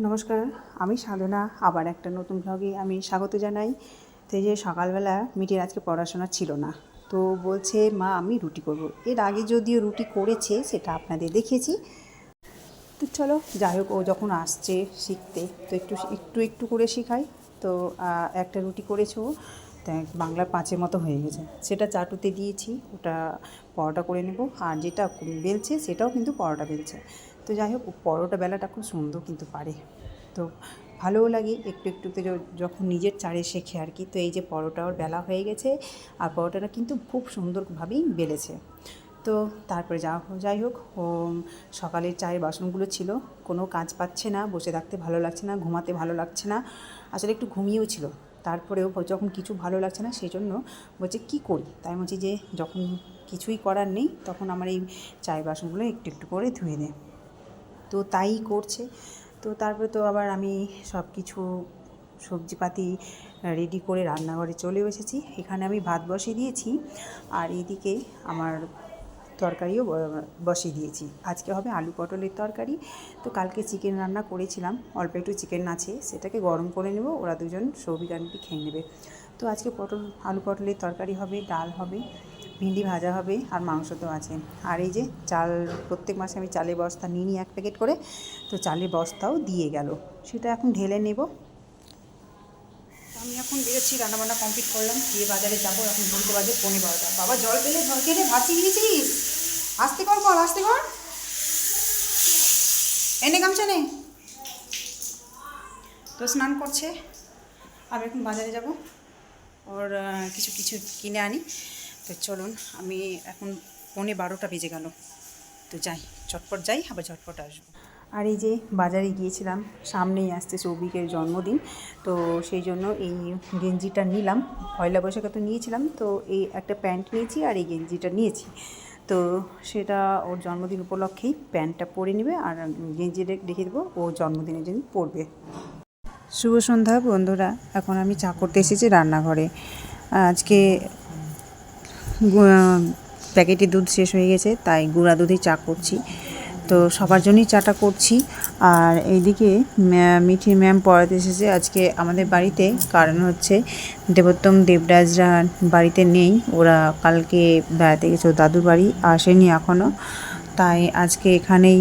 নমস্কার, আমি সাধনা। আবার একটা নতুন ব্লগে আমি স্বাগত জানাই। তো এই যে সকালবেলা মিটির আজকে পড়াশোনা ছিল না, তো বলছে মা আমি রুটি করব। এর আগে যদিও রুটি করেছে, সেটা আপনাদের দেখিয়েছি। তো চলো যাই হোক, ও যখন আসছে শিখতে, তো একটু একটু একটু করে শেখাই। তো একটা রুটি করেছে ও, তাই বাংলার 5-এর মতো হয়ে গেছে। সেটা চাটুতে দিয়েছি, ওটা পরোটা করে নেব। আর যেটা বেলছে সেটাও কিন্তু পরোটা বেলছে। তো যাই হোক, পরোটা বেলাটা খুব সুন্দর কিন্তু পারে। তো ভালোও লাগে একটু একটুতে যখন নিজের চারে শেখে আর কি। তো এই যে পরোটা ওর বেলা হয়ে গেছে, আর পরোটাটা কিন্তু খুব সুন্দরভাবেই বেলেছে। তো তারপরে যাই হোক, ও সকালের চায়ের বাসনগুলো ছিল। কোনো কাজ পাচ্ছে না, বসে থাকতে ভালো লাগছে না, ঘুমাতে ভালো লাগছে না, আসলে একটু ঘুমিয়েও ছিল। তারপরেও যখন কিছু ভালো লাগছে না, সেই জন্য বলছে কী করি। তাই বলছি যে যখন কিছুই করার নেই, তখন আমার এই চায়ের বাসনগুলো একটু একটু করে ধুয়ে দে। তো তাই করছে। তো তারপরে তো আবার আমি সব কিছু সবজিপাতি রেডি করে রান্নাঘরে চলে এসেছি। এখানে আমি ভাত বসিয়ে দিয়েছি, আর এইদিকে আমার তরকারিও বসিয়ে দিয়েছি। আজকে হবে আলু পটলের তরকারি। তো কালকে চিকেন রান্না করেছিলাম, অল্প একটু চিকেন আছে, সেটাকে গরম করে নেব, ওরা দুজন সৌভিক আন্টি খেয়ে নেবে। তো আজকে আলু পটলের তরকারি হবে, ডাল হবে, ভিন্ডি ভাজা হবে, আর মাংস তো আছে। আর এই যে চাল, প্রত্যেক মাসে আমি চালের বস্তা নিয়ে নিই 1 প্যাকেট করে। তো চালের বস্তাও দিয়ে গেল, সেটা এখন ঢেলে নেব। আমি এখন বেরোচ্ছি, রান্নাবান্না কমপ্লিট করলাম, দিয়ে বাজারে যাবো। এখন বলতে বাজে 11:15। বাবা জল পেলে জল খেলে ভাসিয়ে দিয়েছিস। আসতে কর কল, আসতে কর, এনে গামছা নে। তো স্নান করছে, আমি এখন বাজারে যাব, ওর কিছু কিছু কিনে আনি। তো চলুন, আমি এখন 11:12 বেজে গেল। তো যাই, চটপট যাই, আবার চটপট আসবো। আর এই যে বাজারে গিয়েছিলাম, সামনেই আসছে সৌভিকের জন্মদিন। তো সেই জন্য এই গেঞ্জিটা নিলাম। পয়লা বৈশাখে তো নিয়েছিলাম, তো এই একটা প্যান্ট নিয়েছি আর এই গেঞ্জিটা নিয়েছি। তো সেটা ওর জন্মদিন উপলক্ষেই প্যান্টটা পরে নেবে, আর গেঞ্জিটা রেখে দেবো, ও জন্মদিনের জন্য পরবে। শুভ সন্ধ্যা বন্ধুরা, এখন আমি চা করতে এসেছি রান্নাঘরে। আজকে প্যাকেটে দুধ শেষ হয়ে গেছে, তাই গুঁড়া দুধেই চা করছি। তো সবার জন্যই চাটা করছি। আর এইদিকে মিঠির ম্যাম পড়াতে এসেছে আজকে আমাদের বাড়িতে। কারণ হচ্ছে দেবোত্তম দেবরাজরা বাড়িতে নেই, ওরা কালকে বেড়াতে গেছে, দাদুর বাড়ি আসেনি এখনও। তাই আজকে এখানেই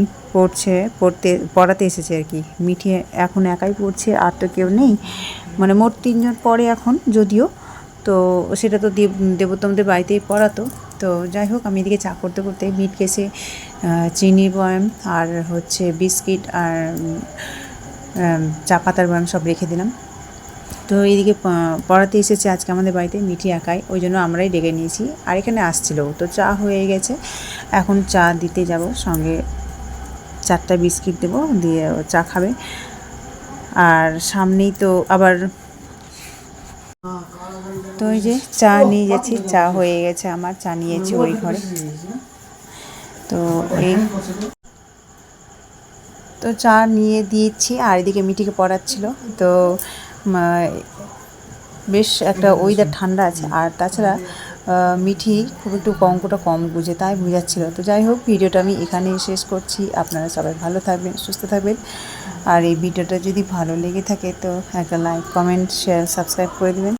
পড়াতে এসেছে আর কি। মিঠি এখন একাই পড়ছে, আর তো কেউ নেই, মানে মোট 3জন পড়ে এখন যদিও। তো সেটা তো দেবোত্তমদের বাড়িতেই পড়াতো। তো যাই হোক, আমি এদিকে চা করতে করতে মিট কেসে চিনির বয়াম আর হচ্ছে বিস্কিট আর চা পাতার বয়াম সব রেখে দিলাম। তো এইদিকে পড়াতে এসেছে আজকে আমাদের বাড়িতে মিঠি একাই, ওই জন্য আমরাই ডেকে নিয়েছি। আর এখানে আসছিল, তো চা হয়ে গেছে, এখন চা দিতে যাব, সঙ্গে 4টা বিস্কিট দেবো, দিয়ে চা খাবে। আর সামনেই তো আবার, তো এই যে চা নিয়ে যাচ্ছি, চা হয়ে গেছে আমার, চা নিয়েছি ওই ঘরে। তো এই তো চা নিয়ে দিয়েছি, আর এদিকে মিঠিকে পড়াচ্ছিল। তো বেশ একটা ওয়েদার ঠান্ডা আছে, আর তাছাড়া মিঠি খুব একটু অঙ্কটা কম বুঝে, তাই বুঝাচ্ছিল। তো যাই হোক, ভিডিওটা আমি এখানেই শেষ করছি। আপনারা সবাই ভালো থাকবেন, সুস্থ থাকবেন। আর এই ভিডিওটা যদি ভালো লেগে থাকে তো একটা লাইক, কমেন্ট, শেয়ার, সাবস্ক্রাইব করে দেবেন।